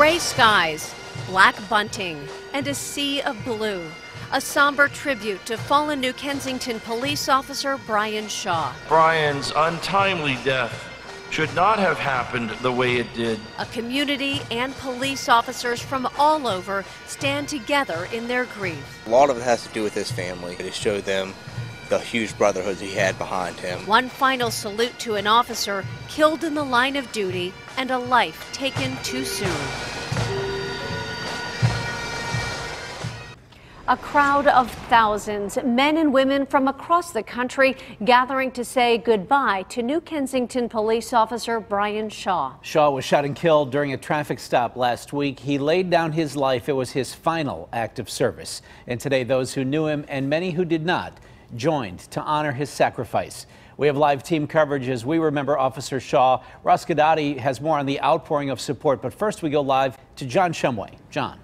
Gray skies, black bunting, and a sea of blue. A somber tribute to fallen New Kensington police officer Brian Shaw. Brian's untimely death should not have happened the way it did. A community and police officers from all over stand together in their grief. A lot of it has to do with his family. It showed them the huge brotherhood he had behind him. One final salute to an officer killed in the line of duty and a life taken too soon. A crowd of thousands, men and women from across the country, gathering to say goodbye to New Kensington police officer Brian Shaw. Shaw was shot and killed during a traffic stop last week. He laid down his life. It was his final act of service. And today, those who knew him and many who did not joined to honor his sacrifice. We have live team coverage as we remember Officer Shaw. Ross Guidotti has more on the outpouring of support. But first, we go live to John Shumway. John.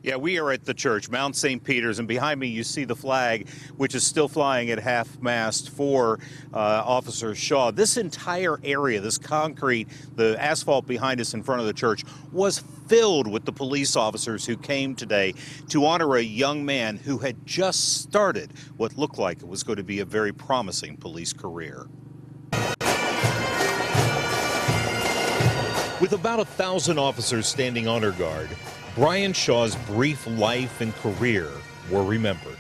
Yeah, we are at the church, Mount St. Peter's, and behind me you see the flag, which is still flying at half-mast for Officer Shaw. This entire area, this concrete, the asphalt behind us in front of the church, was filled with the police officers who came today to honor a young man who had just started what looked like it was going to be a very promising police career. With about 1,000 officers standing honor guard, Brian Shaw's brief life and career were remembered.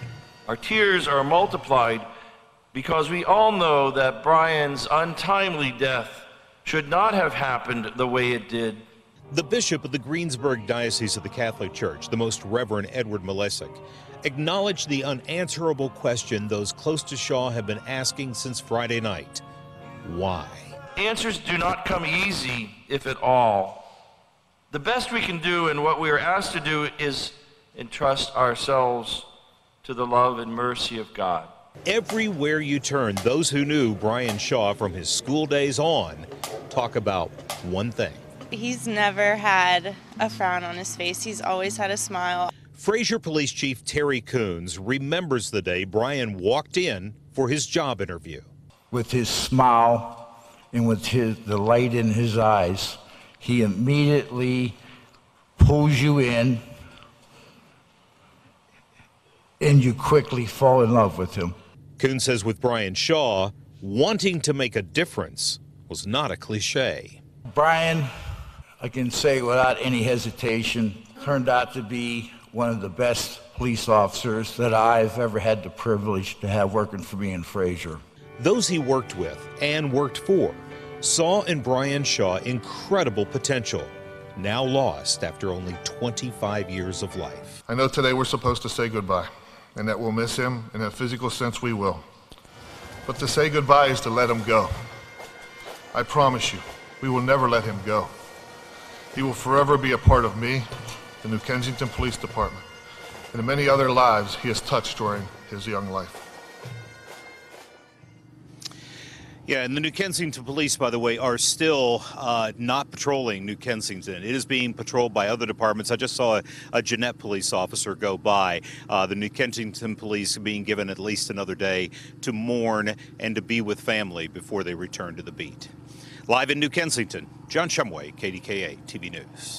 Our tears are multiplied because we all know that Brian's untimely death should not have happened the way it did. The Bishop of the Greensburg Diocese of the Catholic Church, the Most Reverend Edward Malesic, acknowledged the unanswerable question those close to Shaw have been asking since Friday night. Why? Answers do not come easy, if at all. The best we can do and what we are asked to do is entrust ourselves to the love and mercy of God. Everywhere you turn, those who knew Brian Shaw from his school days on talk about one thing. He's never had a frown on his face. He's always had a smile. Fraser Police Chief Terry Coons remembers the day Brian walked in for his job interview. With his smile and with the light in his eyes, he immediately pulls you in and you quickly fall in love with him. Coons says with Brian Shaw, wanting to make a difference was not a cliche. Brian, I can say without any hesitation, turned out to be one of the best police officers that I've ever had the privilege to have working for me in Fraser. Those he worked with and worked for saw in Brian Shaw incredible potential, now lost after only 25 years of life. I know today we're supposed to say goodbye, and that we'll miss him. In a physical sense, we will. But to say goodbye is to let him go. I promise you, we will never let him go. He will forever be a part of me, the New Kensington Police Department, and the many other lives he has touched during his young life. Yeah, and the New Kensington Police, by the way, are still not patrolling New Kensington. It is being patrolled by other departments. I just saw a Jeanette police officer go by. The New Kensington Police being given at least another day to mourn and to be with family before they return to the beat. Live in New Kensington, John Shumway, KDKA-TV News.